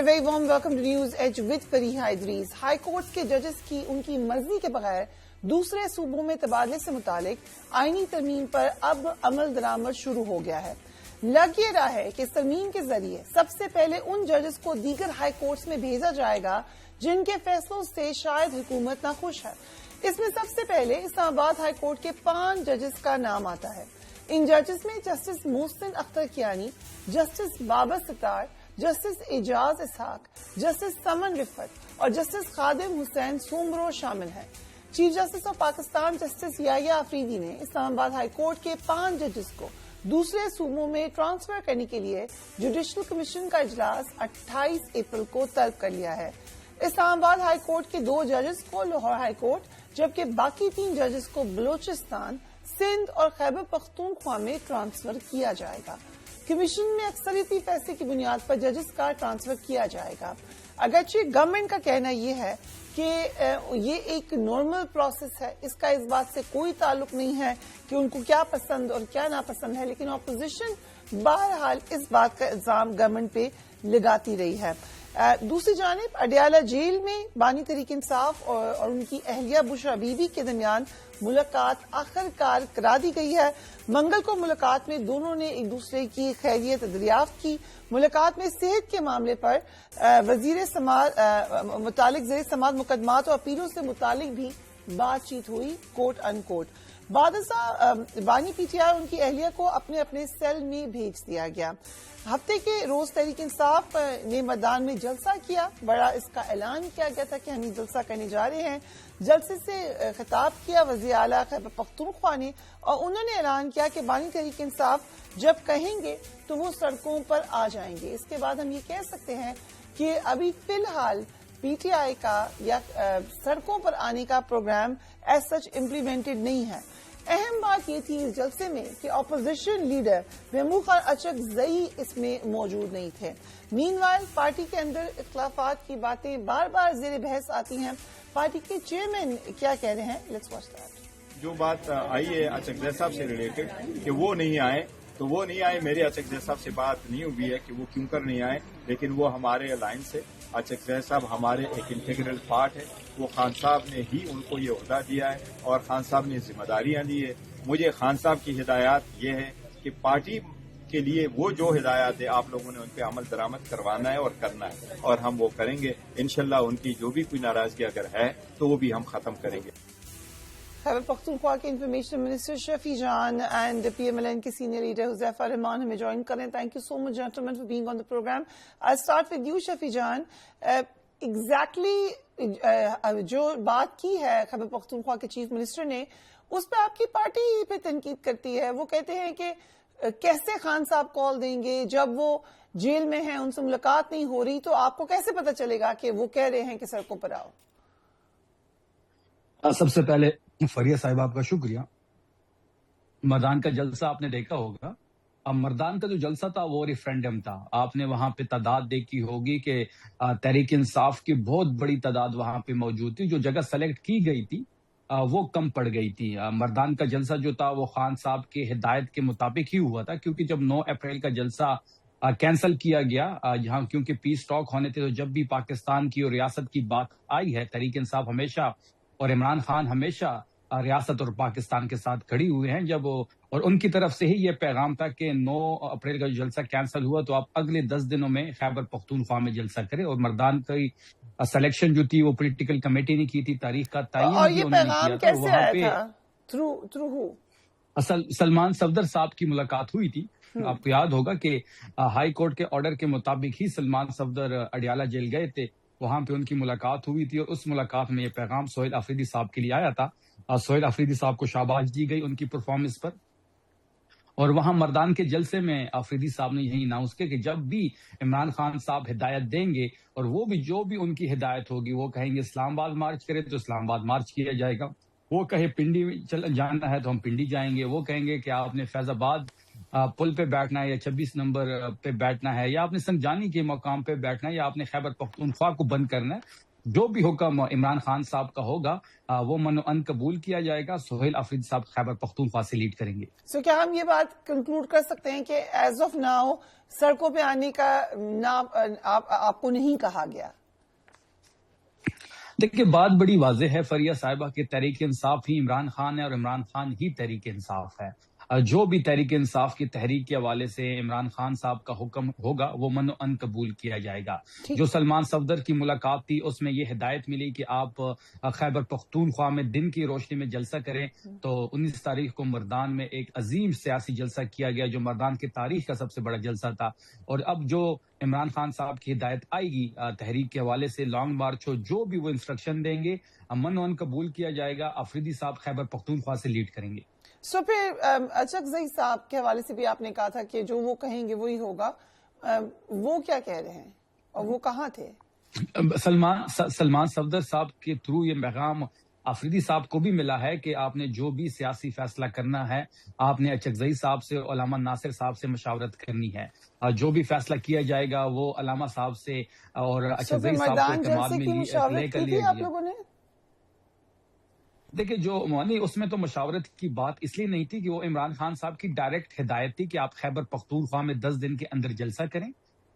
very warm welcome to News Edge with Fariha Idris. High court کے ججز کی ان کی مرضی کے بغیر دوسرے صوبوں میں تبادلے سے متعلق آئینی ترمیم پر اب عمل درآمد شروع ہو گیا ہے. لگ یہ رہا ہے کہ اس ترمیم کے ذریعے سب سے پہلے ان ججز کو دیگر ہائی کورٹس میں بھیجا جائے گا جن کے فیصلوں سے شاید حکومت ناخوش ہے. اس میں سب سے پہلے اسلام آباد ہائی کورٹ کے 5 ججز کا نام آتا ہے. ان ججز میں justice Mohsin Akhtar Kayani, justice Babar Sattar, justice Ejaz Ishaq, justice Saman Rafat اور جسٹس خادم حسین سومرو شامل ہیں. Chief justice of Pakistan justice Yahya Afridi نے اسلام آباد ہائی کورٹ کے 5 ججز کو دوسرے صوبوں میں ٹرانسفر کرنے کے لیے جوڈیشل کمیشن کا اجلاس 28 اپریل کو طلب کر لیا ہے. اسلام آباد ہائی کورٹ کے 2 ججز کو لاہور ہائی کورٹ جبکہ باقی 3 ججز کو بلوچستان، سندھ اور خیبر پختونخوا میں ٹرانسفر کیا جائے گا. کمیشن میں اکثریتی فیصلے کی بنیاد پر ججز کا ٹرانسفر کیا جائے گا. اگرچہ گورنمنٹ کا کہنا یہ ہے کہ یہ ایک نارمل پروسیس ہے، اس کا اس بات سے کوئی تعلق نہیں ہے کہ ان کو کیا پسند اور کیا ناپسند ہے، لیکن اپوزیشن بہرحال اس بات کا الزام گورنمنٹ پہ لگاتی رہی ہے. دوسری جانب اڈیالہ جیل میں بانی تحریک انصاف اور ان کی اہلیہ بشرا بی بی کے درمیان ملاقات آخر کار کرا دی گئی ہے. منگل کو ملاقات میں دونوں نے ایک دوسرے کی خیریت دریافت کی. ملاقات میں صحت کے معاملے پر وزیر سماعت متعلق زیر سماعت مقدمات اور اپیلوں سے متعلق بھی بات چیت ہوئی کوٹ ان کوٹ. بعد ازاں بانی پی ٹی آئی ان کی اہلیہ کو اپنے اپنے سیل میں بھیج دیا گیا. ہفتے کے روز تحریک انصاف نے میدان میں جلسہ کیا. بڑا اس کا اعلان کیا گیا تھا کہ ہم یہ جلسہ کرنے جا رہے ہیں. جلسے سے خطاب کیا وزیر اعلیٰ خیبر پختونخوا نے اور انہوں نے اعلان کیا کہ بانی تحریک انصاف جب کہیں گے تو وہ سڑکوں پر آ جائیں گے. اس کے بعد ہم یہ کہہ سکتے ہیں کہ ابھی فی الحال پی ٹی آئی کا یا سڑکوں پر آنے کا پروگرام ایز سچ امپلیمنٹڈ نہیں ہے. اہم بات یہ تھی اس جلسے میں کہ اپوزیشن لیڈر محمود خان اچک زئی اس میں موجود نہیں تھے. مین وائل پارٹی کے اندر اختلافات کی باتیں بار بار زیر بحث آتی ہیں. پارٹی کے چیئرمین کیا کہہ رہے ہیں، لیٹس واچ دیٹ. جو بات آئی ہے اچک زئی صاحب سے ریلیٹڈ کہ وہ نہیں آئے تو وہ نہیں آئے. میرے اچک زئی صاحب سے بات نہیں ہوئی ہے کہ وہ کیوں کر نہیں آئے، لیکن وہ ہمارے الائنس سے اچک زئی صاحب ہمارے ایک انٹیگرل پارٹ ہے. وہ خان صاحب نے ہی ان کو یہ عہدہ دیا ہے اور خان صاحب نے ذمہ داریاں دی ہے. مجھے خان صاحب کی ہدایات یہ ہے کہ پارٹی کے لیے وہ جو ہدایات ہے آپ لوگوں نے ان پہ عمل درآمد کروانا ہے اور کرنا ہے، اور ہم وہ کریں گے انشاءاللہ. ان کی جو بھی کوئی ناراضگی اگر ہے تو وہ بھی ہم ختم کریں گے. خیبر پختونخوا کے information minister Shafi Jan and P M L N کے سینئر لیڈر حذیفہ رحمان ہمیں جوائن کریں. Thank you so much gentleman for being on the program. I start with you Shafi Jan. Exactly جو بات کی ہے خیبر پختونخوا کے چیف منسٹر نے، اس پہ آپ کی پارٹی پہ تنقید کرتی ہے. وہ کہتے ہیں کہ کیسے خان صاحب کال دیں گے جب وہ جیل میں ہیں، ان سے ملاقات نہیں ہو رہی، تو آپ کو کیسے پتا چلے گا کہ وہ کہہ رہے ہیں کہ سڑکوں پر آؤ؟ سب سے پہلے فریہ صاحب آپ کا شکریہ. مردان کا جلسہ آپ نے دیکھا ہوگا. اب مردان کا جو جلسہ تھا وہ ریفرینڈم تھا. آپ نے وہاں پہ تعداد دیکھی ہوگی کہ تحریک انصاف کی بہت بڑی تعداد وہاں پہ موجود تھی. جو جگہ سلیکٹ کی گئی تھی وہ کم پڑ گئی تھی. مردان کا جلسہ جو تھا وہ خان صاحب کی ہدایت کے مطابق ہی ہوا تھا، کیونکہ جب 9 اپریل کا جلسہ کینسل کیا گیا جہاں کیونکہ پیس ٹاک ہونے تھے، تو جب بھی پاکستان کی اور ریاست کی بات آئی ہے، تحریک انصاف ہمیشہ اور عمران خان ہمیشہ ریاست اور پاکستان کے ساتھ کھڑی ہوئے ہیں. جب اور ان کی طرف سے ہی یہ پیغام تھا کہ 9 اپریل کا جلسہ کینسل ہوا تو آپ اگلے 10 دنوں میں خیبر پختونخوا میں جلسہ کریں. اور مردان کی سلیکشن جو تھی وہ پولیٹیکل کمیٹی نے کی تھی، تاریخ کا تعین اور بھی یہ انہوں نے پیغام کیا تھا. کیسے وہاں آیا پہ تھا؟ تھرو ہو؟ سلمان صفدر صاحب کی ملاقات ہوئی تھی. آپ کو یاد ہوگا کہ ہائی کورٹ کے آرڈر کے مطابق ہی سلمان صفدر اڈیالہ جیل گئے تھے. وہاں پہ ان کی ملاقات ہوئی تھی اور اس ملاقات میں یہ پیغام سہیل آفریدی صاحب کے لیے آیا تھا. سہیل آفریدی صاحب کو شاباش دی گئی ان کی پرفارمنس پر. اور وہاں مردان کے جلسے میں آفریدی صاحب نے یہی اناؤنس کیا کہ جب بھی عمران خان صاحب ہدایت دیں گے اور وہ بھی جو بھی ان کی ہدایت ہوگی، وہ کہیں گے اسلام آباد مارچ کرے تو اسلام آباد مارچ کیا جائے گا. وہ کہے پنڈی جانا ہے تو ہم پنڈی جائیں گے. وہ کہیں گے کہ آپ نے فیض آباد پل پہ بیٹھنا ہے یا 26 نمبر پہ بیٹھنا ہے یا آپ نے سنجانی کے مقام پہ بیٹھنا ہے یا آپ نے خیبر پختونخوا کو بند کرنا ہے، جو بھی حکم عمران خان صاحب کا ہوگا وہ من و ان قبول کیا جائے گا. سہیل آفریدی صاحب خیبر پختونخوا سے لیڈ کریں گے. سو کیا ہم یہ بات کنکلوڈ کر سکتے ہیں کہ ایز آف ناؤ سڑکوں پہ آنے کا آپ کو نہیں کہا گیا؟ دیکھیے بات بڑی واضح ہے فریہ صاحبہ کہ تحریک انصاف ہی عمران خان ہے اور عمران خان ہی تحریک انصاف ہے. جو بھی تحریک انصاف کی تحریک کے حوالے سے عمران خان صاحب کا حکم ہوگا وہ من و ان قبول کیا جائے گا. جو سلمان صفدر کی ملاقات تھی اس میں یہ ہدایت ملی کہ آپ خیبر پختونخوا میں دن کی روشنی میں جلسہ کریں. تو 19 تاریخ کو مردان میں ایک عظیم سیاسی جلسہ کیا گیا جو مردان کی تاریخ کا سب سے بڑا جلسہ تھا. اور اب جو عمران خان صاحب کی ہدایت آئے گی تحریک کے حوالے سے لانگ مارچ ہو جو بھی وہ انسٹرکشن دیں گے من و ان قبول کیا جائے گا. آفریدی صاحب خیبر پختونخوا سے لیڈ کریں گے. سو پھر اچکزئی صاحب کے حوالے سے بھی آپ نے کہا تھا کہ جو وہ کہیں گے وہی ہوگا. وہ کیا کہہ رہے ہیں اور وہ کہاں تھے؟ سلمان صفدر صاحب کے تھرو یہ پیغام آفریدی صاحب کو بھی ملا ہے کہ آپ نے جو بھی سیاسی فیصلہ کرنا ہے آپ نے اچکزئی صاحب سے علامہ ناصر صاحب سے مشاورت کرنی ہے. جو بھی فیصلہ کیا جائے گا وہ علامہ صاحب سے اور اچکزئی صاحب کو اعتماد میں لے کر لیا آپ لوگوں نے. دیکھیں جو اس میں تو مشاورت کی بات اس لیے نہیں تھی کہ وہ عمران خان صاحب کی ڈائریکٹ ہدایت تھی کہ آپ خیبر پختونخوا میں 10 دن کے اندر جلسہ کریں.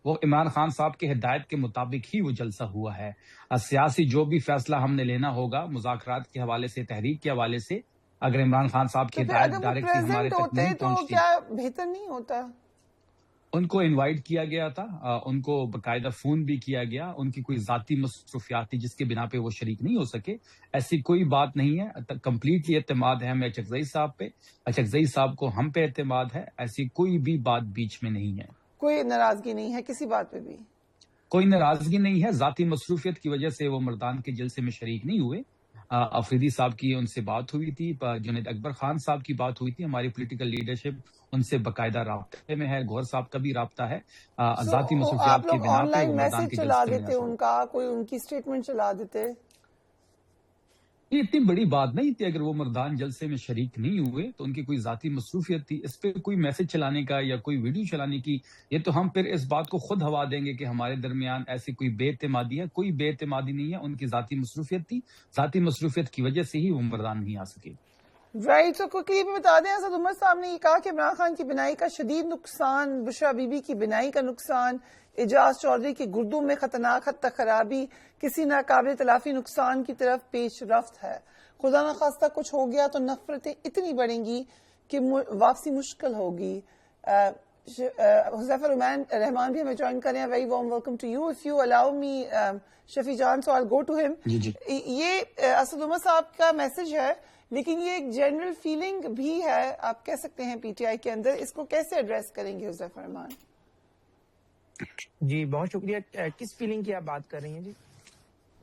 وہ عمران خان صاحب کی ہدایت کے مطابق ہی وہ جلسہ ہوا ہے. سیاسی جو بھی فیصلہ ہم نے لینا ہوگا مذاکرات کے حوالے سے تحریک کے حوالے سے اگر عمران خان صاحب کی ہدایت ڈائریکٹ ہمارے تک نہیں پہنچتی کیا بہتر نہیں ہوتا؟ ان کو انوائٹ کیا گیا تھا, ان کو باقاعدہ فون بھی کیا گیا. ان کی کوئی ذاتی مصروفیات تھی جس کے بنا پہ وہ شریک نہیں ہو سکے. ایسی کوئی بات نہیں ہے. کمپلیٹلی اعتماد ہے ہمیں اچکزئی صاحب پہ, اچکزئی صاحب کو ہم پہ اعتماد ہے. ایسی کوئی بھی بات بیچ میں نہیں ہے. کوئی ناراضگی نہیں ہے کسی بات پہ بھی؟ کوئی ناراضگی نہیں ہے. ذاتی مصروفیت کی وجہ سے وہ مردان کے جلسے میں شریک نہیں ہوئے. آفریدی صاحب کی ان سے بات ہوئی تھی, جنید اکبر خان صاحب کی بات ہوئی تھی. ہماری پولیٹیکل لیڈرشپ ان سے باقاعدہ رابطے میں ہے. گوھر صاحب کا بھی رابطہ ہے. ذاتی مصروفیات کی بنا پہ وہ مردان کے چلا دیتے ان کا کوئی ان کی اسٹیٹمنٹ چلا دیتے. یہ اتنی بڑی بات نہیں تھی. اگر وہ مردان جلسے میں شریک نہیں ہوئے تو ان کی کوئی ذاتی مصروفیت تھی. اس پہ کوئی میسج چلانے کا یا کوئی ویڈیو چلانے کی یہ تو ہم پھر اس بات کو خود ہوا دیں گے کہ ہمارے درمیان ایسی کوئی بے اعتمادی ہے. کوئی بے اعتمادی نہیں ہے. ان کی ذاتی مصروفیت تھی. ذاتی مصروفیت کی وجہ سے ہی وہ مردان نہیں آ سکے. رائٹ. تو کوئی بھی بتا دیں, اسد عمر صاحب نے یہ کہا کہ عمران خان کی بینائی کا شدید نقصان, بشرا بی بی کی بینائی کا نقصان, اعجاز چودھری کی گردوں میں خطرناک حد تک خرابی کسی ناقابل تلافی نقصان کی طرف پیش رفت ہے. خدا نخواستہ کچھ ہو گیا تو نفرتیں اتنی بڑھیں گی کہ واپسی مشکل ہوگی. حذیفہ رحمان بھی ہمیں جوائن کریں. Very warm welcome to you. If you allow me Shafi Jan, so I go to him. یہ اسد عمر صاحب کا میسج ہے لیکن یہ ایک جنرل فیلنگ بھی ہے آپ کہہ سکتے ہیں پی ٹی آئی کے اندر. اس کو کیسے ایڈریس کریں گے حذیفہ رحمان؟ جی بہت شکریہ. کس فیلنگ کی آپ بات کر رہی ہیں؟ جی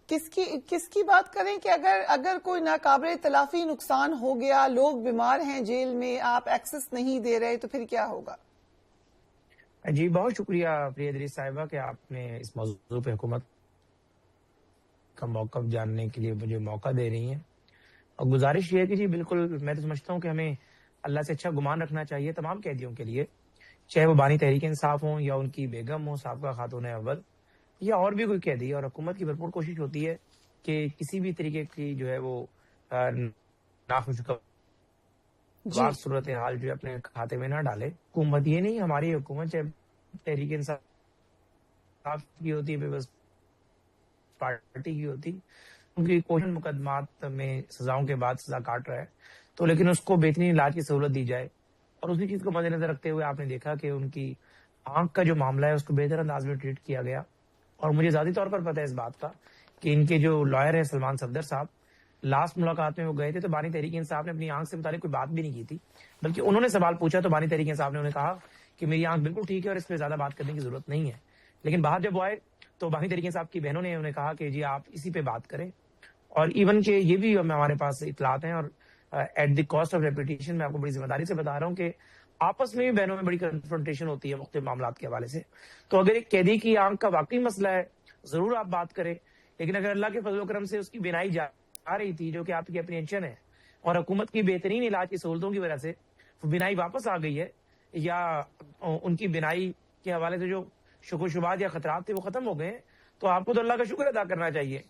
کس کی بات کریں کہ اگر کوئی ناقابل تلافی نقصان ہو گیا, لوگ بیمار ہیں جیل میں, آپ ایکسس نہیں دے رہے, تو پھر کیا ہوگا؟ جی بہت شکریہ پریہ ادریس صاحبہ کہ آپ نے اس موضوع پہ حکومت کا موقف جاننے کے لیے مجھے موقع دے رہی ہیں. اور گزارش یہ ہے کہ جی بالکل میں تو سمجھتا ہوں کہ ہمیں اللہ سے اچھا گمان رکھنا چاہیے تمام قیدیوں کے لیے, چاہے وہ بانی تحریک انصاف ہوں یا ان کی بیگم ہوں سابقہ خاتون اول یا اور بھی کوئی قیدی. اور حکومت کی بھرپور کوشش ہوتی ہے کہ کسی بھی طریقے کی جو ہے وہ ناخوشگوار صورتحال جو ہے اپنے کھاتے میں نہ ڈالے. حکومت یہ نہیں, ہماری حکومت چاہے تحریک انصاف کی ہوتی ہے, بس پارٹی کی ہوتی, ان کی کوشش مقدمات میں سزاؤں کے بعد سزا کاٹ رہا ہے تو لیکن اس کو بہترین علاج کی سہولت دی جائے. اور اسی چیز کو مد نظر رکھتے ہوئے آپ نے دیکھا کہ ان کی آنکھ کا جو معاملہ ہے اس کو بہتر انداز میں ٹریٹ کیا گیا. اور مجھے ذاتی طور پر پتہ ہے اس بات کا کہ ان کے جو لائر ہیں سلمان صفدر صاحب, لاسٹ ملاقات میں وہ گئے تھے تو بانی تحریک انصاف نے اپنی آنکھ سے متعلق کوئی بات بھی نہیں کی تھی, بلکہ انہوں نے سوال پوچھا تو بانی تحریک انصاف نے انہیں کہا کہ میری آنکھ بالکل ٹھیک ہے اور اس پہ زیادہ بات کرنے کی ضرورت نہیں ہے. لیکن باہر جب وہ آئے تو بانی تحریک انصاف کی بہنوں نے انہیں کہا کہ جی آپ اسی پہ بات کریں. اور ایون کہ یہ بھی ہمارے پاس اطلاعات ہیں اور at the cost of repetition میں آپ کو بڑی ذمہ داری سے بتا رہا ہوں کہ آپس میں بھی بہنوں میں بڑی کنفرنٹیشن ہوتی ہے مختلف معاملات کے حوالے سے. تو اگر ایک قیدی کی آنکھ کا واقعی مسئلہ ہے ضرور آپ بات کریں, لیکن اگر اللہ کے فضل و کرم سے اس کی بینائی جا رہی تھی جو کہ آپ کی اپریہنشن ہے اور حکومت کی بہترین علاج کی سہولتوں کی وجہ سے بینائی واپس آ گئی ہے, یا ان کی بینائی کے حوالے سے جو شک و شبہات یا خطرات تھے وہ ختم ہو گئے ہیں, تو آپ کو تو اللہ کا شکر ادا کرنا چاہیے.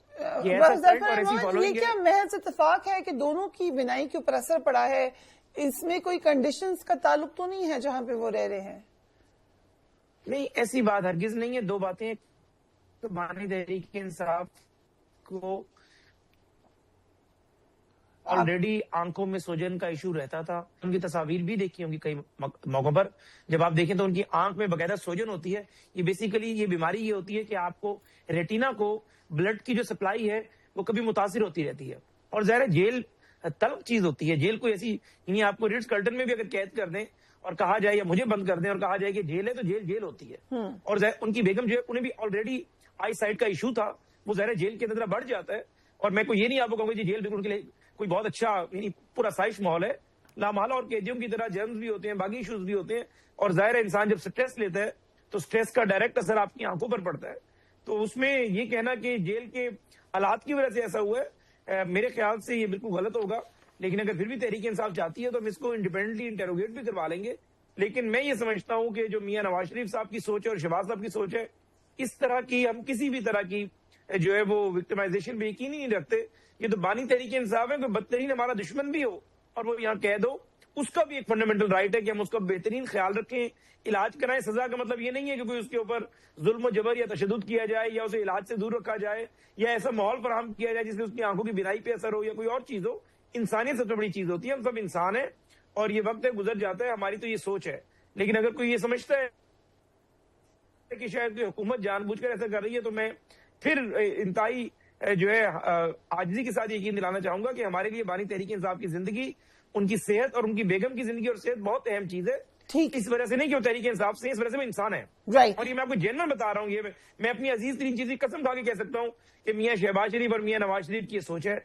یہ ایسا ٹرینڈ اور ایسی یہ فالوئنگ کیا ہے. محض اتفاق ہے کہ دونوں کی بینائی کے اوپر اثر پڑا ہے؟ اس میں کوئی کنڈیشنز کا تعلق تو نہیں ہے جہاں پہ وہ رہ رہے ہیں؟ نہیں، ایسی بات ہرگز نہیں ہے. دو باتیں، بانی تحریک انصاف کو آلریڈی آنکھوں میں سوجن کا ایشو رہتا تھا. ان کی تصاویر بھی دیکھی ہوں گی کئی موقع پر. جب آپ دیکھیں تو ان کی آنکھ میں باقاعدہ سوجن ہوتی ہے. یہ بیسیکلی یہ بیماری یہ ہوتی ہے کہ آپ کو ریٹینا کو بلڈ کی جو سپلائی ہے وہ کبھی متاثر ہوتی رہتی ہے. اور ظاہر جیل طلب چیز ہوتی ہے. جیل کوئی ایسی، یعنی آپ کو ریٹس کارلٹن میں بھی اگر قید کر دیں اور کہا جائے یا مجھے بند کر دیں اور کہا جائے کہ جیل ہے، تو جیل ہوتی ہے. اور ان کی بیگم جو ہے انہیں بھی آلریڈی آئی سائٹ کا ایشو تھا. وہ ظاہر جیل کے اندر بڑھ جاتا ہے. اور میں کو یہ نہیں آپ کو کہوں گا جی جیل بالکل ان کے لیے کوئی بہت اچھا یعنی پورا سائش ماحول ہے. لامحالہ اور قیدیوں کی طرح جرمز بھی ہوتے ہیں، باقی ایشوز بھی ہوتے ہیں. اور ظاہر انسان جب سٹریس لیتا ہے تو سٹریس کا ڈائریکٹ اثر آپ کی آنکھوں پر پڑتا ہے. تو اس میں یہ کہنا کہ جیل کے حالات کی وجہ سے ایسا ہوا ہے، میرے خیال سے یہ بالکل غلط ہوگا. لیکن اگر پھر بھی تحریک انصاف چاہتی ہے تو ہم اس کو انڈیپینڈنٹلی انٹروگیٹ بھی کروا لیں گے. لیکن میں یہ سمجھتا ہوں کہ جو میاں نواز شریف صاحب کی سوچ ہے اور شہباز صاحب کی سوچ ہے، اس طرح کی ہم کسی بھی طرح کی جو ہے وہ وکٹمائزیشن پہ یقین نہیں رکھتے. یہ تو بانی تحریک انصاف ہے، کوئی بدترین ہمارا دشمن بھی ہو اور وہ یہاں قید ہو، اس کا بھی ایک فنڈامنٹل رائٹ ہے کہ ہم اس کا بہترین خیال رکھیں، علاج کرائیں. سزا کا مطلب یہ نہیں ہے کہ کوئی اس کے اوپر ظلم و جبر یا تشدد کیا جائے یا اسے علاج سے دور رکھا جائے یا ایسا ماحول فراہم کیا جائے جس سے اس کی آنکھوں کی بینائی پہ اثر ہو یا کوئی اور چیز ہو. انسانیت سب سے بڑی چیز ہوتی ہے. ہم سب انسان ہیں اور یہ وقت ہے گزر جاتا ہے. ہماری تو یہ سوچ ہے. لیکن اگر کوئی یہ سمجھتا ہے کہ شاید کوئی حکومت جان بوجھ کر ایسا کر رہی ہے تو میں پھر انتہائی جو ہے عاجزی کے ساتھ یقین دلانا چاہوں گا کہ ہمارے لیے بانی تحریک انصاف کی زندگی، ان کی صحت اور ان کی بیگم کی زندگی اور صحت بہت اہم چیز ہے. ٹھیک، اس وجہ سے نہیں کہ وہ تحریک انصاف سے، اس وجہ سے وہ انسان ہے. رائٹ. اور یہ میں آپ کو جنرل بتا رہا ہوں. یہ میں اپنی عزیز ترین چیز کی قسم کھا کے کہہ سکتا ہوں کہ میاں شہباز شریف اور میاں نواز شریف کی یہ سوچ ہے.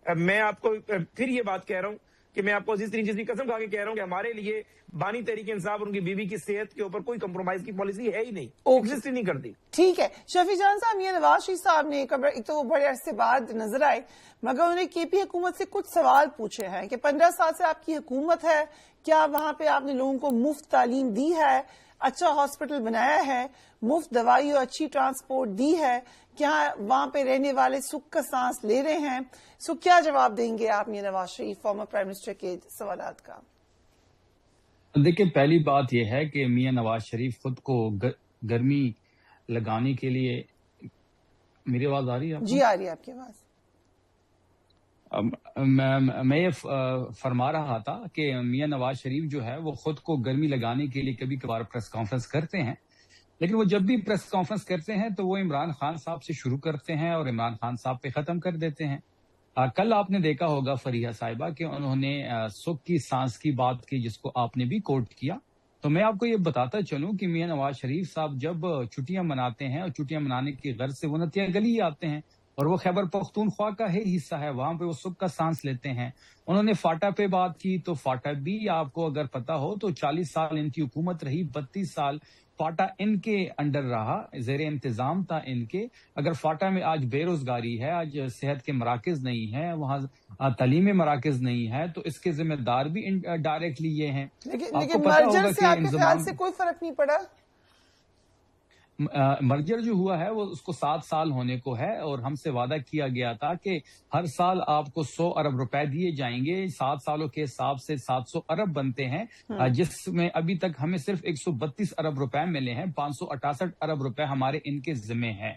میں آپ کو پھر یہ بات کہہ رہا ہوں کہ میں آپ کو عزیز ترین چیز کی قسم کھا کے کہہ رہا ہوں کہ ہمارے لیے بانی تحریک انصاف اور ان کی بیوی کی صحت کے اوپر کوئی کمپرومائز کی پالیسی ہے ہی نہیں، ایگزسٹ ہی نہیں کرتی. ٹھیک ہے شفیع جان صاحب، میاں نواز شریف صاحب نے ایک تو بڑے عرصے بعد نظر آئے، مگر انہوں نے کے پی حکومت سے کچھ سوال پوچھے ہیں کہ 15 سال سے آپ کی حکومت ہے، کیا وہاں پہ آپ نے لوگوں کو مفت تعلیم دی ہے، اچھا ہاسپٹل بنایا ہے، مفت دوائی اور اچھی ٹرانسپورٹ دی ہے، کیا وہاں پہ رہنے والے سکھ کا سانس لے رہے ہیں؟ سو کیا جواب دیں گے آپ Mian Nawaz Sharif former prime minister کے سوالات کا؟ دیکھیں، پہلی بات یہ ہے کہ میاں نواز شریف خود کو گرمی لگانے کے لیے، میری آواز آ رہی ہے؟ جی آ رہی ہے آپ کی آواز. میں یہ فرما رہا تھا کہ میاں نواز شریف جو ہے وہ خود کو گرمی لگانے کے لیے کبھی کبھار پریس کانفرنس کرتے ہیں، لیکن وہ جب بھی پریس کانفرنس کرتے ہیں تو وہ عمران خان صاحب سے شروع کرتے ہیں اور عمران خان صاحب پہ ختم کر دیتے ہیں. کل آپ نے دیکھا ہوگا فریحہ صاحبہ کہ انہوں نے سکھ کی سانس کی بات کی جس کو آپ نے بھی کوٹ کیا. تو میں آپ کو یہ بتاتا چلوں کہ میاں نواز شریف صاحب جب چھٹیاں مناتے ہیں اور چھٹیاں منانے کی غرض سے وہ نتیہ گلی آتے ہیں اور وہ خیبر پختونخوا کا ہی حصہ ہے، وہاں پہ وہ سکھ کا سانس لیتے ہیں. انہوں نے فاٹا پہ بات کی تو فاٹا بھی آپ کو اگر پتا ہو تو 40 سال ان کی حکومت رہی، 32 سال فاٹا ان کے انڈر رہا، زیر انتظام تھا ان کے. اگر فاٹا میں آج بے روزگاری ہے، آج صحت کے مراکز نہیں ہے، وہاں تعلیمی مراکز نہیں ہے، تو اس کے ذمہ دار بھی ڈائریکٹلی یہ ہیں. لیکن مرجر سے آپ کے خیال سے کوئی فرق نہیں پڑا؟ مرجر جو ہوا ہے وہ اس کو 7 سال ہونے کو ہے اور ہم سے وعدہ کیا گیا تھا کہ ہر سال آپ کو 100 ارب روپے دیے جائیں گے. 7 سالوں کے حساب سے 700 ارب بنتے ہیں، جس میں ابھی تک ہمیں صرف 132 ارب روپے ملے ہیں. 568 ارب روپے ہمارے ان کے ذمہ ہیں.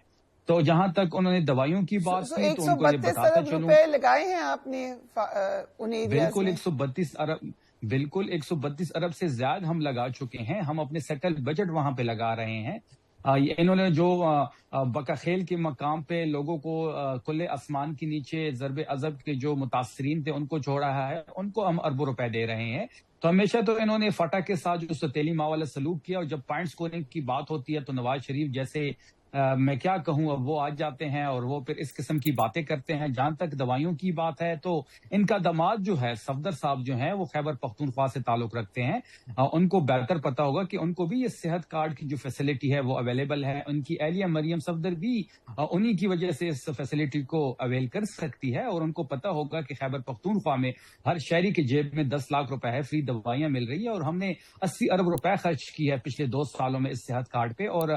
تو جہاں تک انہوں نے دوائیوں کی بات کی تو ان کو یہ بتاتا چلوں، 132 ارب روپے لگائے ہیں آپ نے بالکل 132 ارب، بالکل 132 ارب سے زیادہ ہم لگا چکے ہیں. ہم اپنے سیٹل بجٹ وہاں پہ لگا رہے ہیں. انہوں نے جو بکاخیل کے مقام پہ لوگوں کو کھلے آسمان کے نیچے ضرب عذب کے جو متاثرین تھے ان کو چھوڑا ہے، ان کو ہم اربوں روپے دے رہے ہیں. تو ہمیشہ تو انہوں نے فاٹا کے ساتھ جو ستیلی ماں والا سلوک کیا، اور جب پوائنٹ سکورنگ کی بات ہوتی ہے تو نواز شریف جیسے میں کیا کہوں، اب وہ آ جاتے ہیں اور وہ پھر اس قسم کی باتیں کرتے ہیں. جہاں تک دوائیوں کی بات ہے تو ان کا داماد جو ہے صفدر صاحب جو ہیں وہ خیبر پختونخوا سے تعلق رکھتے ہیں. ان کو بہتر پتا ہوگا کہ ان کو بھی یہ صحت کارڈ کی جو فیسلٹی ہے وہ اویلیبل ہے. ان کی اہلیہ مریم صفدر بھی انہی کی وجہ سے اس فیسلٹی کو اویل کر سکتی ہے. اور ان کو پتا ہوگا کہ خیبر پختونخوا میں ہر شہری کے جیب میں 10 لاکھ روپے ہے، فری دوائیاں مل رہی ہیں. اور ہم نے 80 ارب روپے خرچ کی ہے پچھلے 2 سالوں میں اس صحت کارڈ پہ. اور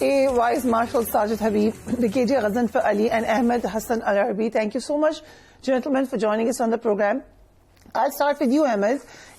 A Vice Marshal Sajid Habib, Brigadier Ghazanfar Ali and Ahmed Hassan Al-Arbi, thank you so much, gentlemen, for joining us on the program. I'll start with you, Ahmed.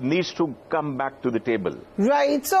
needs to come back to the table. Right. So,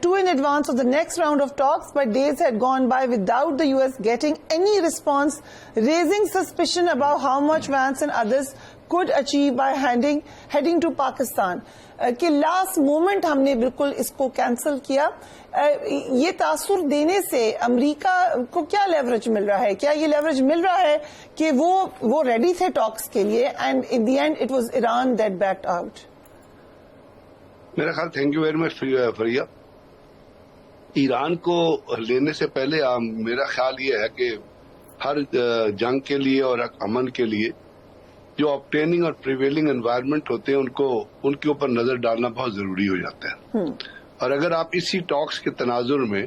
to in advance of the next round of talks, but days had gone by without the US getting any response, raising suspicion about how much Vance and others could achieve by heading to Pakistan. کہ last moment ہم نے بالکل اس کو cancel کیا. یہ تاثر دینے سے امریکہ کو کیا لیوریج مل رہا ہے؟ کیا یہ لیوریج مل رہا ہے کہ وہ ریڈی تھے ٹاکس کے لیے and in the end it was Iran that backed out? میرا خیال thank you very much Faria. Iran کو لینے سے پہلے میرا خیال یہ ہے کہ ہر جنگ کے لیے اور امن کے لیے جو آبٹیننگ اور پریویلنگ انوائرمنٹ ہوتے ہیں ان کے اوپر نظر ڈالنا بہت ضروری ہو جاتا ہے. اور اگر آپ اسی ٹاکس کے تناظر میں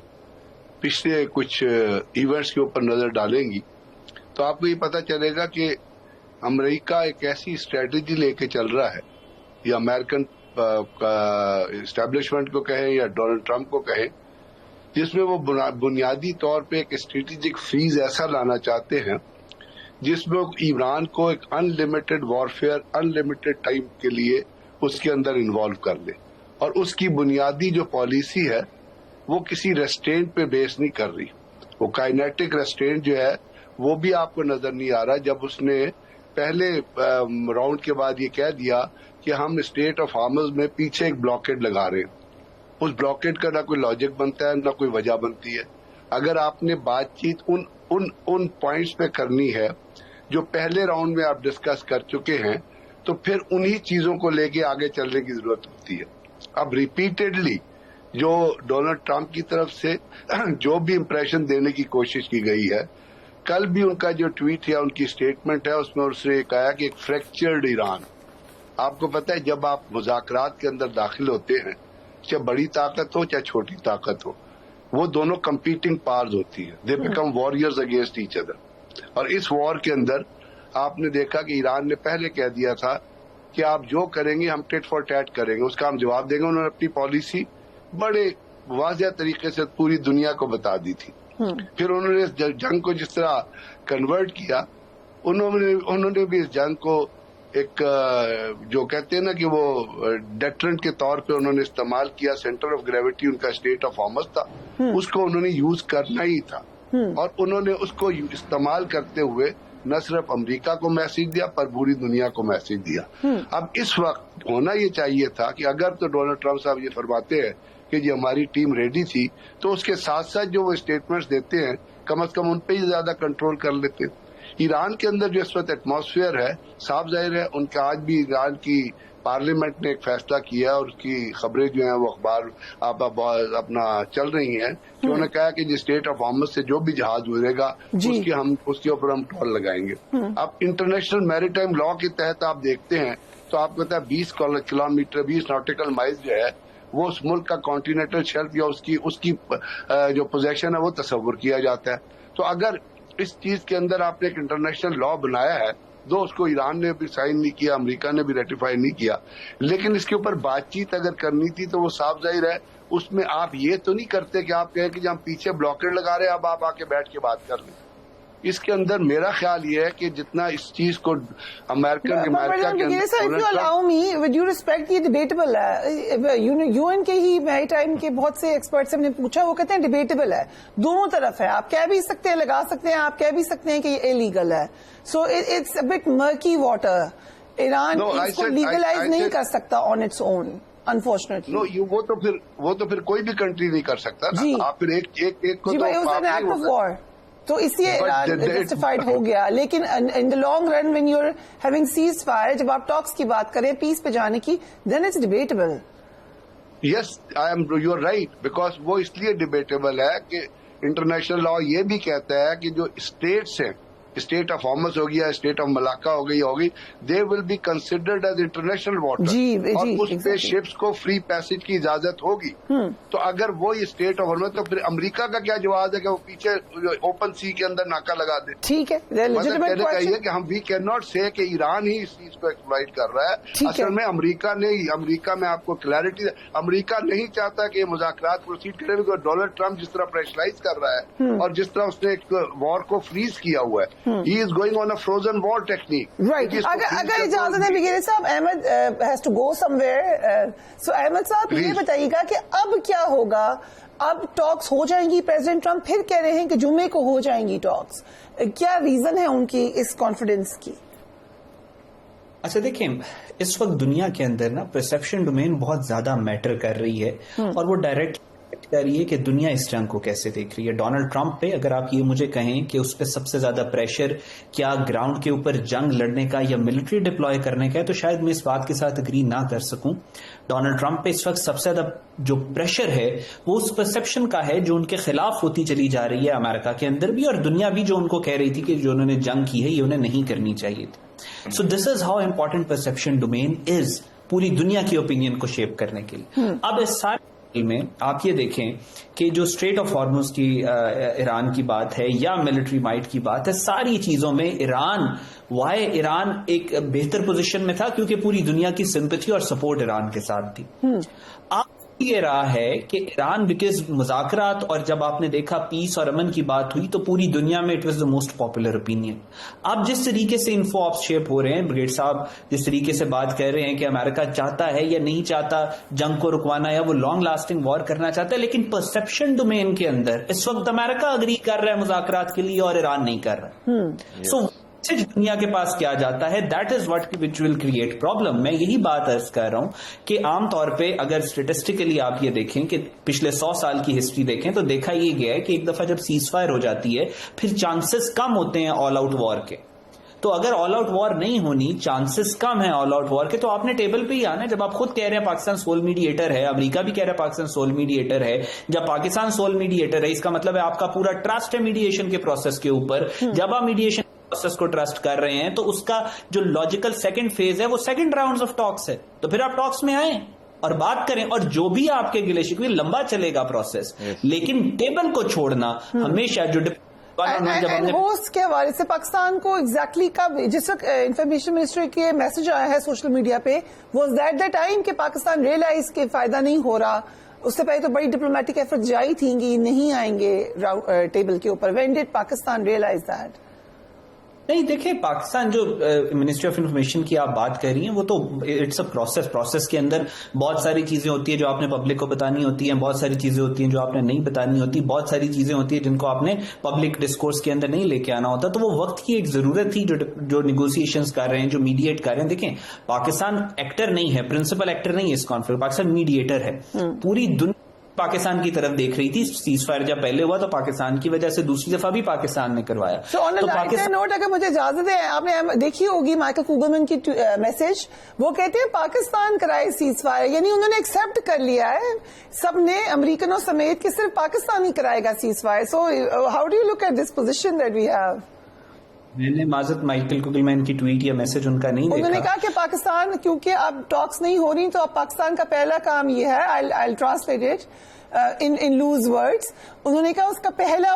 پچھلے کچھ ایونٹس کے اوپر نظر ڈالیں گی تو آپ کو یہ پتہ چلے گا کہ امریکہ ایک ایسی اسٹریٹجی لے کے چل رہا ہے, یا امریکن اسٹیبلشمنٹ کو کہیں یا ڈونلڈ ٹرمپ کو کہیں, جس میں وہ بنیادی طور پہ ایک اسٹریٹجک فریز ایسا لانا چاہتے ہیں جس میں ایران کو ایک ان لمیٹڈ وارفیئر ان لمیٹڈ ٹائم کے لیے اس کے اندر انوالو کر لے. اور اس کی بنیادی جو پالیسی ہے وہ کسی ریسٹرینٹ پہ بیس نہیں کر رہی. وہ کائنیٹک ریسٹرینٹ جو ہے وہ بھی آپ کو نظر نہیں آ رہا جب اس نے پہلے راؤنڈ کے بعد یہ کہہ دیا کہ ہم اسٹیٹ آف ہارمز میں پیچھے ایک بلاکیڈ لگا رہے ہیں. اس بلاکیڈ کا نہ کوئی لاجک بنتا ہے نہ کوئی وجہ بنتی ہے. اگر آپ نے بات چیت ان پوائنٹس پہ کرنی ہے جو پہلے راؤنڈ میں آپ ڈسکس کر چکے ہیں تو پھر انہی چیزوں کو لے کے آگے چلنے کی ضرورت ہوتی ہے. اب ریپیٹڈلی جو ڈونلڈ ٹرمپ کی طرف سے جو بھی امپریشن دینے کی کوشش کی گئی ہے, کل بھی ان کا جو ٹویٹ یا ان کی اسٹیٹمنٹ ہے اس میں اس نے کہا کہ ایک فریکچرڈ ایران. آپ کو پتہ ہے جب آپ مذاکرات کے اندر داخل ہوتے ہیں, چاہے بڑی طاقت ہو چاہے چھوٹی طاقت ہو, وہ دونوں کمپیٹنگ پارز ہوتی ہیں. They become warriors against each other. اور اس وار کے اندر آپ نے دیکھا کہ ایران نے پہلے کہہ دیا تھا کہ آپ جو کریں گے ہم ٹیٹ فار ٹیٹ کریں گے, اس کا ہم جواب دیں گے. انہوں نے اپنی پالیسی بڑے واضح طریقے سے پوری دنیا کو بتا دی تھی. پھر انہوں نے اس جنگ کو جس طرح کنورٹ کیا, انہوں نے بھی اس جنگ کو ایک جو کہتے ہیں نا کہ وہ ڈیٹرنٹ کے طور پہ انہوں نے استعمال کیا. سینٹر آف گریوٹی ان کا اسٹیٹ آف ہارمز تھا, اس کو انہوں نے یوز کرنا ہی تھا. اور انہوں نے اس کو استعمال کرتے ہوئے نہ صرف امریکہ کو میسج دیا پر پوری دنیا کو میسج دیا. اب اس وقت ہونا یہ چاہیے تھا کہ اگر تو ڈونلڈ ٹرمپ صاحب یہ فرماتے ہیں کہ یہ ہماری ٹیم ریڈی تھی, تو اس کے ساتھ ساتھ جو وہ اسٹیٹمنٹس دیتے ہیں کم از کم ان پہ ہی زیادہ کنٹرول کر لیتے. ایران کے اندر جو اس وقت ایٹماسفیئر ہے, صاف ظاہر ہے ان کا آج بھی ایران کی پارلیمنٹ نے ایک فیصلہ کیا اور اس کی خبریں جو ہیں وہ اخبار اپنا چل رہی ہیں کہ انہوں نے کہا کہ جس اسٹیٹ آف ہارمز سے جو بھی جہاز گزرے گا اس کے اوپر ہم ٹول لگائیں گے. اب انٹرنیشنل میری ٹائم لا کے تحت آپ دیکھتے ہیں تو آپ کو پتا ہے 20 کلومیٹر 20 ناٹیکل مائل جو ہے وہ اس ملک کا کانٹیننٹل شیلف یا اس کی جو پوزیشن ہے وہ تصور کیا جاتا ہے. تو اگر اس چیز کے اندر آپ نے ایک انٹرنیشنل لا بنایا ہے, دو اس کو ایران نے بھی سائن نہیں کیا, امریکہ نے بھی ریٹیفائی نہیں کیا, لیکن اس کے اوپر بات چیت اگر کرنی تھی تو وہ صاف ظاہر ہے اس میں آپ یہ تو نہیں کرتے کہ آپ کہیں کہ ہم پیچھے بلاکیڈ لگا رہے ہیں اب آپ آ کے بیٹھ کے بات کر لیں. اس کے اندر میرا خیال یہ ہے کہ جتنا اس چیز کو امریکہ کے ود یو ریسپیکٹ یہ ڈیبیٹیبل ہے. یو این کے ہی میری ٹائم کے بہت سے ایکسپرٹ سے ہم نے پوچھا, وہ کہتے ہیں ڈیبیٹیبل ہے, دونوں طرف ہے. آپ کہہ بھی سکتے ہیں, لگا سکتے ہیں, آپ کہہ بھی سکتے ہیں کہ یہ الیگل ہے. So it's a bit murky water. Iran اس کو لیگلائز نہیں کر سکتا آن اٹس اون انفارچونیٹلی. وہ تو پھر کوئی بھی کنٹری نہیں کر سکتا. آپ پھر ایک کو تو اس لیے جسٹیفائڈ ہو گیا. لیکن in the long run when you are having ceasefire, جب آپ ٹاکس کی بات کریں پیس پہ جانے کی, then it's debatable. Yes you are right, because وہ اس لیے ڈیبیٹیبل ہے کہ انٹرنیشنل لا یہ بھی کہتا ہے کہ جو اسٹیٹس ہیں, اسٹیٹ آف ہارمز ہو گیا, اسٹیٹ آف ملاکا ہو گئی ہوگی, they will be considered as international water, اور اس پہ شپس کو فری پیسج کی اجازت ہوگی. تو اگر وہ اسٹیٹ آف ہارمز, تو پھر امریکہ کا کیا جواز ہے کہ وہ پیچھے اوپن سی کے اندر ناکا لگا دے؟ ٹھیک ہے, کہنے کا یہ کہ ہم وی کین ناٹ سے کہ ایران ہی اس چیز کو ایکسپلائٹ کر رہا ہے. اصل میں امریکہ میں آپ کو کلیئرٹی, امریکہ نہیں چاہتا کہ یہ مذاکرات پروسیڈ کرے, بیکاز ڈونلڈ ٹرمپ جس طرح پریشرائز کر رہا ہے اور جس طرح اس نے ایک وار کو فریز کیا ہوا ہے, he is going on a frozen war technique. Right. اگر اجازت ہے بگیری صاحب, Ahmad has to go somewhere. So Ahmad صاحب یہ بتائیے گا کہ اب کیا ہوگا؟ اب ٹاکس ہو جائیں گی, پریزیڈنٹ ٹرمپ پھر کہہ رہے ہیں کہ جمعے کو ہو جائیں گی ٹاکس. کیا ریزن ہے ان کی اس کانفیڈنس کی؟ اچھا دیکھیں، اس وقت دنیا کے اندر نا پرسپشن ڈومین بہت زیادہ میٹر کر رہی ہے اور وہ ڈائریکٹ کر رہی ہے کہ دنیا اس جنگ کو کیسے دیکھ رہی ہے. ڈونلڈ ٹرمپ پہ اگر آپ یہ مجھے کہیں کہ اس پہ سب سے زیادہ پریشر کیا گراؤنڈ کے اوپر جنگ لڑنے کا یا ملٹری ڈپلوائے کرنے کا ہے، تو شاید میں اس بات کے ساتھ اگری نہ کر سکوں. ڈونلڈ ٹرمپ پہ اس وقت سب سے زیادہ جو پریشر ہے وہ اس پرسپشن کا ہے جو ان کے خلاف ہوتی چلی جا رہی ہے امریکہ کے اندر بھی، اور دنیا بھی جو ان کو کہہ رہی تھی کہ جو انہوں نے جنگ کی ہے یہ انہیں نہیں کرنی چاہیے تھی. So this is how important perception domain is پوری دنیا کی اوپینین کو شیپ کرنے کے لیے. اب اس سارے میں آپ یہ دیکھیں کہ جو اسٹریٹ آف ہارمز کی ایران کی بات ہے یا ملٹری مائٹ کی بات ہے، ساری چیزوں میں ایران ایک بہتر پوزیشن میں تھا کیونکہ پوری دنیا کی سمپتھی اور سپورٹ ایران کے ساتھ تھی. آپ یہ رہا ہے کہ ایران بیکاز مذاکرات اور جب آپ نے دیکھا پیس اور امن کی بات ہوئی تو پوری دنیا میں it was the most popular opinion. اب جس طریقے سے انفو آپس شیپ ہو رہے ہیں، بریگیڈ صاحب جس طریقے سے بات کر رہے ہیں کہ امریکہ چاہتا ہے یا نہیں چاہتا جنگ کو رکوانا یا وہ لانگ لاسٹنگ وار کرنا چاہتا ہے، لیکن پرسپشن ڈومین کے اندر اس وقت امریکہ اگری کر رہا ہے مذاکرات کے لیے اور ایران نہیں کر رہا. سو دنیا کے پاس کیا جاتا ہے، that is what which will create problem. میں یہی بات عرض کر رہا ہوں کہ عام طور پہ اگر اسٹیٹسٹیکلی آپ یہ دیکھیں کہ پچھلے 100 سال کی ہسٹری دیکھیں تو دیکھا یہ گیا ہے کہ ایک دفعہ جب سیز فائر ہو جاتی ہے پھر چانسز کم ہوتے ہیں آل آؤٹ وار کے. تو اگر آل آؤٹ وار نہیں ہونی، چانسز کم ہیں آل آؤٹ وار کے، تو آپ نے ٹیبل پہ ہی آنا ہے. جب آپ خود کہہ رہے ہیں پاکستان سول میڈیٹر ہے، امریکہ بھی کہہ رہا ہے پاکستان سول میڈیٹر ہے، جب پاکستان سول میڈیٹر ہے اس کا مطلب ہے آپ کا پورا ٹرسٹ ہے میڈیشن کے پروسیس کے اوپر. جب آپ میڈیشن پروسیس کو ٹرسٹ کر رہے ہیں تو اس کا جو لاجیکل سیکنڈ فیز ہے وہ سیکنڈ راؤنڈ آف ٹاکس ہے. تو پھر آپ ٹاکس میں آئیں اور بات کریں، اور جو بھی آپ کے گلے شکوے لمبا چلے گا پروسیس، لیکن ٹیبل کو چھوڑنا ہمیشہ جو ہوسٹ کے حوالے سے پاکستان کو ایگزیکٹلی کب جس وقت انفارمیشن منسٹری کے میسج آیا ہے سوشل میڈیا پہ، واز دیٹ دا ٹائم کہ پاکستان ریئلائز کہ فائدہ نہیں ہو رہا؟ اس سے پہلے تو بڑی ڈپلومیٹک ایفرٹ جاری تھیں کہ نہیں آئیں گے ٹیبل کے اوپر. When did Pakistan realize that? نہیں دیکھیں، پاکستان جو منسٹری آف انفارمیشن کی آپ بات کر رہی ہیں وہ تو اٹس اے پروسیس کے اندر بہت ساری چیزیں ہوتی ہیں جو آپ نے پبلک کو بتانی ہوتی ہیں، بہت ساری چیزیں ہوتی ہیں جو آپ نے نہیں بتانی ہوتی، بہت ساری چیزیں ہوتی ہیں جن کو آپ نے پبلک ڈسکورس کے اندر نہیں لے کے آنا ہوتا. تو وہ وقت کی ایک ضرورت تھی جو نیگوسیشنز کر رہے ہیں، جو میڈیٹ کر رہے ہیں. دیکھیں پاکستان ایکٹر نہیں ہے، پرنسپل ایکٹر نہیں ہے اس کانفلکٹ، پاکستان میڈیٹر ہے. پوری دنیا پاکستان کی طرف دیکھ رہی تھی. سیز فائر جب پہلے ہوا تو پاکستان کی وجہ سے دوسری دفعہ بھی پاکستان نے کروایا. تو پاکستان نوٹ اگر مجھے اجازت ہے، آپ نے دیکھی ہوگی مائیکل کوگلمن کی میسج، وہ کہتے ہیں پاکستان کرائے سیز فائر، یعنی انہوں نے ایکسپٹ کر لیا ہے سب نے، امریکنوں سمیت، کہ صرف پاکستان ہی کرائے گا ceasefire. So how do you look at this position that we have? میں نے معذرت مائیکل کوگلمین کی ٹویٹ یا میسج ان کا نہیں دیکھا. انہوں نے کہا کہ پاکستان کیونکہ اب ٹاکس نہیں ہو رہی تو اب پاکستان کا پہلا کام یہ ہے، I'll translate it in loose words. انہوں نے کہا اس کا پہلا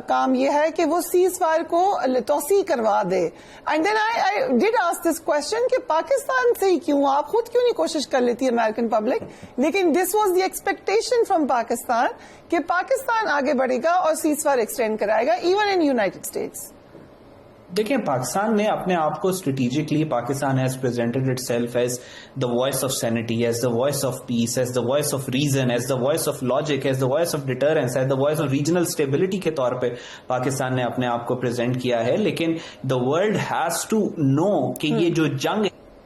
کام یہ ہے کہ وہ سیز فائر کو توسیع کروا دے. And then I did ask this question کہ پاکستان سے ہی کیوں، آپ خود کیوں نہیں کوشش کر لیتی امریکن پبلک؟ لیکن this was the expectation from Pakistan کہ پاکستان آگے بڑھے گا اور سیز فائر ایکسٹینڈ کرائے گا ایون ان یونائٹیڈ اسٹیٹس. دیکھیں پاکستان نے اپنے آپ کو strategically, Pakistan has presented itself as the voice of sanity, as the voice of peace, as the voice of reason, as the voice of logic, as the voice of deterrence, as the voice of regional stability کے طور پہ پاکستان نے اپنے آپ کو present کیا ہے. لیکن the world has to know کہ یہ جو جنگ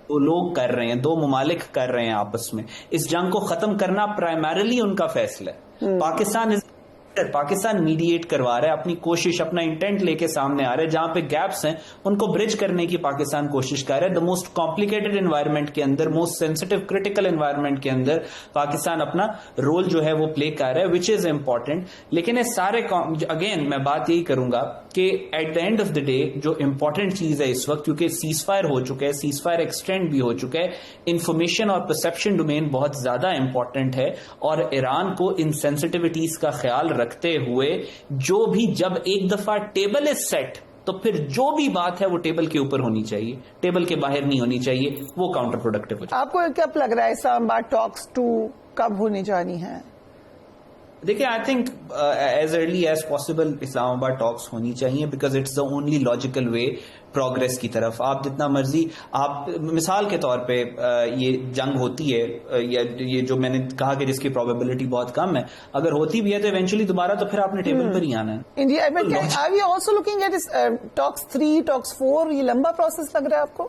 دو لوگ کر رہے ہیں، دو ممالک کر رہے ہیں آپس میں، اس جنگ کو ختم کرنا پرائمریلی ان کا فیصلہ ہے. پاکستان میڈیٹ کروا رہا ہے، اپنی کوشش، اپنا انٹینٹ لے کے سامنے آ رہا ہے. جہاں پہ گیپس ہیں ان کو برج کرنے کی پاکستان کوشش کر رہا ہے. دا موسٹ کمپلیکیٹڈ انوائرمنٹ کے اندر، موسٹ سینسٹیو کریٹیکل انوائرمنٹ کے اندر پاکستان اپنا رول جو ہے وہ پلے کر رہا ہے، وچ از امپورٹنٹ. لیکن اس سارے اگین میں بات یہی کروں گا کہ at the end of the day جو امپورٹنٹ چیز ہے اس وقت، کیونکہ سیز فائر ہو چکا ہے، سیز فائر ایکسٹینڈ بھی ہو چکا ہے، انفارمیشن اور پرسپشن ڈومین بہت زیادہ امپورٹنٹ ہے. اور ایران کو ان سینسٹیوٹیز کا خیال رکھتے ہوئے جو بھی، جب ایک دفعہ ٹیبل از سیٹ تو پھر جو بھی بات ہے وہ ٹیبل کے اوپر ہونی چاہیے، ٹیبل کے باہر نہیں ہونی چاہیے. وہ کاؤنٹر پروڈکٹیو ہو جائے. آپ کو کب لگ رہا ہے اسلام آباد ٹاکس 2 کب ہونے جانی ہے؟ دیکھیں I think as early as possible Islamabad talks ہونی چاہیے، because it's the only logical way progress کی طرف. آپ جتنا مرضی، آپ مثال کے طور پہ یہ جنگ ہوتی ہے، یا یہ جو میں نے کہا کہ جس کی پروبیبلٹی بہت کم ہے، اگر ہوتی بھی ہے تو ایونچولی دوبارہ تو پھر آپ نے ٹیبل پر ہی آنا ہے. ٹاکس 3 ٹاکس 4 یہ لمبا پروسیس لگ رہا ہے آپ کو؟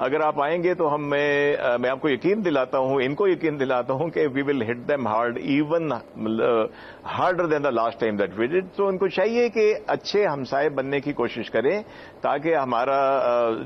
اگر آپ آئیں گے تو میں آپ کو یقین دلاتا ہوں, ان کو یقین دلاتا ہوں کہ we will hit them hard, even harder than the last time that we did. تو ان کو چاہیے کہ اچھے ہمسائے بننے کی کوشش کریں تاکہ ہمارا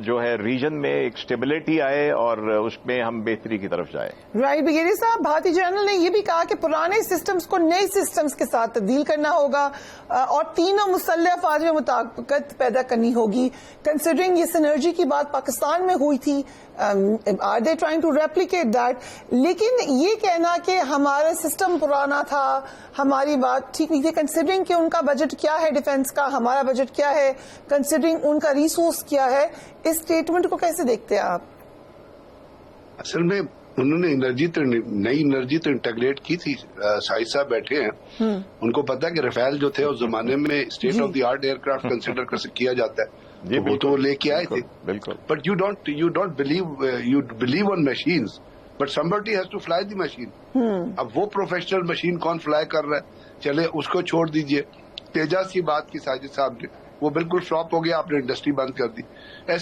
جو ہے ریجن میں ایک اسٹیبلٹی آئے اور اس میں ہم بہتری کی طرف جائیں. رائٹ بریگیڈیئر صاحب, بھارتی جنرل نے یہ بھی کہا کہ پرانے سسٹمز کو نئے سسٹمز کے ساتھ تبدیل کرنا ہوگا اور تینوں مسلح افواج میں مطابقت پیدا کرنی ہوگی. کنسیڈرنگ یہ سینرجی کی بات پاکستان میں ہوئی تھی, are they trying to replicate that, لیکن یہ کہنا کہ ہمارا سسٹم پرانا تھا, ہماری بات ٹھیک نہیں تھی, کنسیڈرنگ کہ ان کا بجٹ کیا ہے ڈیفنس کا, ہمارا بجٹ کیا ہے, کنسیڈرنگ ان کا ریسورس کیا ہے, اس اسٹیٹمنٹ کو کیسے دیکھتے ہیں آپ؟ اصل میں انہوں نے نئی انرجی تو انٹیگریٹ کی تھی. شاہد صاحب بیٹھے ہیں, ان کو پتا کہ رفیل جو تھے اس زمانے میں state of the art aircraft consider کیا جاتا ہے, وہ تو لے کے آئے تھے. بالکل. But you don't believe on machines, but somebody has to fly the machine. اب وہ پروفیشنل مشین کون فلائی کر رہا ہے, چلے اس کو چھوڑ دیجئے. تیجاس کی بات کی ساجد صاحب نے, وہ بالکل فلاپ ہو گیا, آپ نے انڈسٹری بند کر دی.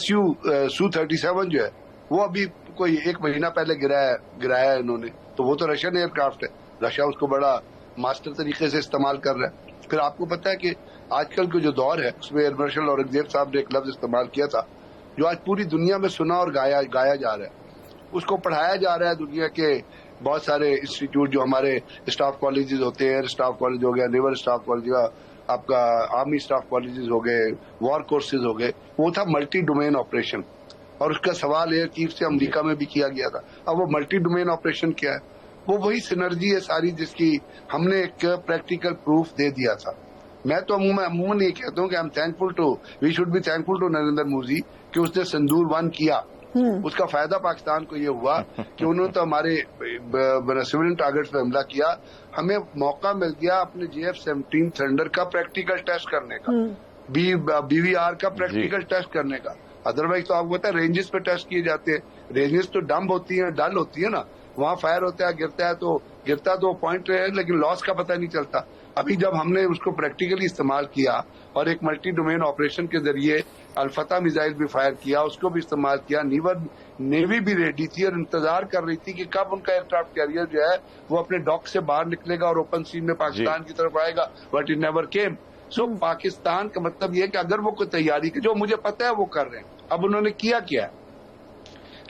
Su-37 جو ہے وہ ابھی کوئی 1 مہینہ پہلے گرایا ہے انہوں نے, تو وہ تو رشین ایئر کرافٹ ہے, رشیا اس کو بڑا ماسٹر طریقے سے استعمال کر رہا ہے. پھر آپ کو پتا ہے کہ آج کل کا جو دور ہے اس میں ایئر مارشل اورنگزیب صاحب نے ایک لفظ استعمال کیا تھا جو آج پوری دنیا میں سنا اور گایا جا رہا ہے, اس کو پڑھایا جا رہا ہے دنیا کے بہت سارے انسٹیٹیوٹ جو ہمارے اسٹاف کالجز ہوتے ہیں. ایئر اسٹاف کالج ہو گیا, نیول اسٹاف کالج, آپ کا آرمی اسٹاف کالجز ہو گئے, وار کورسز ہو گئے. وہ تھا ملٹی ڈومین آپریشن, اور اس کا سوال ایئر چیف سے امریکہ میں بھی کیا گیا تھا. اب وہ ملٹی ڈومین آپریشن کیا ہے؟ وہ وہی سینرجی ہے ساری جس کی ہم نے ایک پریکٹیکل پروف دے دیا تھا. میں تو عموماً یہ کہتا ہوں کہ we should be thankful to Narendra Modi کہ اس نے سندور 1 کیا. اس کا فائدہ پاکستان کو یہ ہوا کہ انہوں نے تو ہمارے سیولین ٹارگیٹس پہ حملہ کیا, ہمیں موقع مل گیا اپنے JF-17 تھنڈر کا پریکٹیکل ٹیسٹ کرنے کا, BVR کا پریکٹیکل ٹیسٹ کرنے کا. ادروائز تو آپ کو پتا ہے رینجز پہ ٹیسٹ کیے جاتے ہیں. رینجز تو ڈمب ہوتی ہیں, ڈل ہوتی ہے نا, وہاں فائر ہوتا ہے, گرتا تو پوائنٹ ہے, لیکن لاس کا پتہ نہیں چلتا. ابھی جب ہم نے اس کو پریکٹیکلی استعمال کیا اور ایک ملٹی ڈومین آپریشن کے ذریعے الفتح میزائل بھی فائر کیا, اس کو بھی استعمال کیا, نیوی بھی ریڈی تھی اور انتظار کر رہی تھی کہ کب ان کا ایئر کرافٹ کیریئر جو ہے وہ اپنے ڈاک سے باہر نکلے گا اور اوپن سی میں پاکستان کی طرف آئے گا, بٹ اٹ نیور کیم. سو پاکستان کا مطلب یہ ہے کہ اگر وہ کوئی تیاری کی, جو مجھے پتا ہے وہ کر رہے ہیں. اب انہوں نے کیا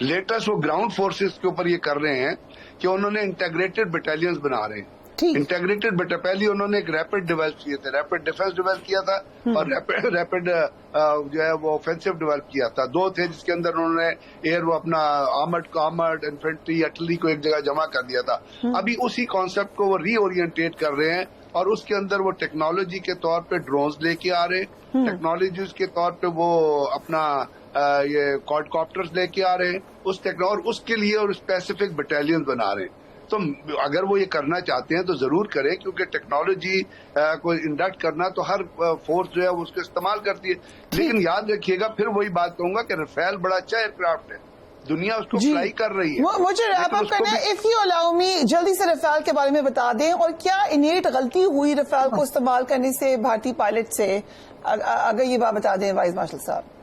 لیٹسٹ وہ گراؤنڈ فورسز کے اوپر یہ کر رہے ہیں کہ انہوں نے انٹیگریٹڈ بٹالینز بنا رہے ہیں. انٹیگریٹڈ پہلی انہوں نے ایک ریپڈ ڈیولپ کیے تھے, ریپڈ ڈیفینس ڈیولپ کیا تھا اور ریپڈ جو ہے وہ آفینسو ڈیولپ کیا تھا. 2 تھے جس کے اندر انہوں نے ایئر وہ اپنا آرمڈ انفینٹری آرٹلری کو ایک جگہ جمع کر دیا تھا. ابھی اسی کانسیپٹ کو وہ ری اورینٹیٹ کر رہے ہیں اور اس کے اندر وہ ٹیکنالوجی کے طور پہ ڈرونز لے کے آ رہے ہیں, ٹیکنالوجیز کے طور پہ وہ اپنا یہ کوڈ کاپٹرز لے کے آ رہے ہیں اس ٹیکنالوجی, اس کے لیے اور اسپیسیفک بٹالینز بنا رہے ہیں. تو اگر وہ یہ کرنا چاہتے ہیں تو ضرور کریں, کیونکہ ٹیکنالوجی کو انڈکٹ کرنا تو ہر فورس جو ہے وہ اس کو استعمال کرتی ہے. لیکن یاد رکھیے گا, پھر وہی بات کہوں گا کہ رفیل بڑا اچھا ایئر کرافٹ ہے, دنیا اس کو فلائی کر رہی ہے. مجھے ریپ اپ کرنا ہے, اف یو الاؤ می, جلدی سے رفیل کے بارے میں بتا دیں, اور کیا انیٹ غلطی ہوئی رفیل کو استعمال کرنے سے بھارتی پائلٹ سے, اگر یہ بات بتا دیں وائس مارشل صاحب.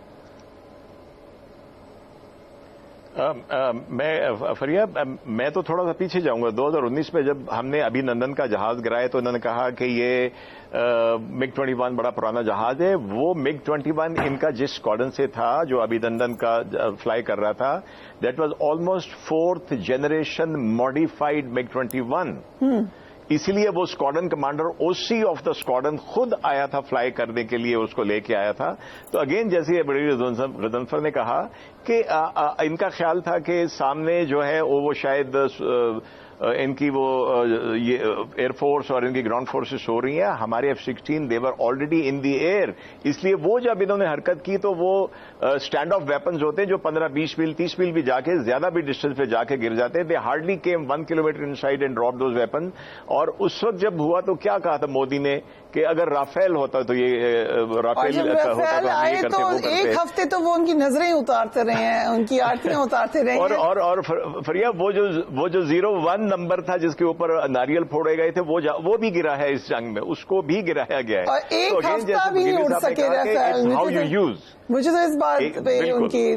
میں تو تھوڑا سا پیچھے جاؤں گا. 2019 میں جب ہم نے ابھی نندن کا جہاز گرایا تو انہوں نے کہا کہ یہ MiG-21 بڑا پرانا جہاز ہے. وہ MiG-21 ان کا جس اسکواڈرن سے تھا جو ابھی نندن کا فلائی کر رہا تھا, that was almost 4th generation modified MiG-21. اسی لیے وہ squadron commander OC of the squadron خود آیا تھا فلائی کرنے کے لیے, اس کو لے کے آیا تھا. تو اگین جیسے بڑی ردنفر نے کہا کہ ان کا خیال تھا کہ سامنے جو ہے وہ شاید ان کی وہ ایئر فورس اور ان کی گراؤنڈ فورسز ہو رہی ہیں. ہمارے F-16 they were already in the year, اس لیے وہ جب انہوں نے حرکت کی تو وہ اسٹینڈ آف ویپنز ہوتے ہیں جو 15-20 میل 30 میل بھی جا کے زیادہ بھی ڈسٹینس پہ جا کے گر جاتے ہیں. They hardly came 1 kilometre inside and drop those weapon. اور اس وقت جب ہوا تو کیا کہا تھا مودی نے کہ اگر رافیل ہوتا تو یہ رافیل ہوتا تو ہم یہ کرتے وہ کرتے. ایک ہفتے تو وہ ان کی نظریں اتارتے رہے ہیں, ان کی آرتیاں اتارتے رہے ہیں. اور فریہ وہ جو 01 نمبر تھا جس کے اوپر ناریل پھوڑے گئے تھے وہ بھی گرا ہے اس جنگ میں, اس کو بھی گرایا گیا ہے. اور ایک ہفتہ بھی نہیں اڑ سکے رافیل. مجھے تو اس بات پہ ان کی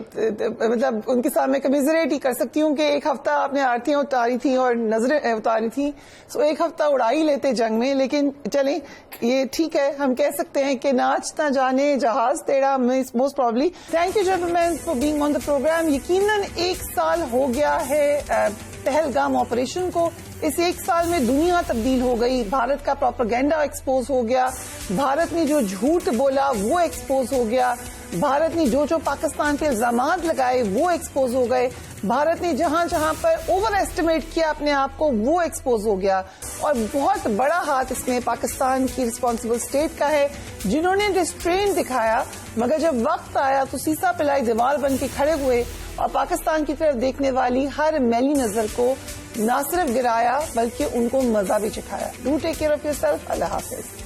مطلب ان کے سامنے کمیزریٹ ہی کر سکتی ہوں کہ ایک ہفتہ آپ نے آرتیاں اتاری تھیں اور نظریں اتاری تھیں, سو ایک ہفتہ اڑا ہی لیتے جنگ میں. لیکن چلیں یہ ٹھیک ہے, ہم کہہ سکتے ہیں کہ ناچ نہ جانے جہاز تیرا most probably. Thank you gentleman for being on the program. یقیناً 1 سال ہو گیا ہے پہلگام آپریشن کو. اس 1 سال میں دنیا تبدیل ہو گئی, بھارت کا پروپیگنڈا ایکسپوز ہو گیا, بھارت نے جو جھوٹ بولا وہ ایکسپوز ہو گیا, بھارت نے جو پاکستان کے الزامات لگائے وہ ایکسپوز ہو گئے, بھارت نے جہاں جہاں پر اوور ایسٹیمیٹ کیا اپنے آپ کو وہ ایکسپوز ہو گیا. اور بہت بڑا ہاتھ اس میں پاکستان کی رسپانسبل اسٹیٹ کا ہے, جنہوں نے ریسٹرین دکھایا, مگر جب وقت آیا تو سیسا پلائی دیوار بن کے کھڑے ہوئے اور پاکستان کی طرف دیکھنے والی ہر میلی نظر کو نہ صرف گرایا بلکہ ان کو مزہ بھی چکھایا. Do take care of yourself. اللہ حافظ.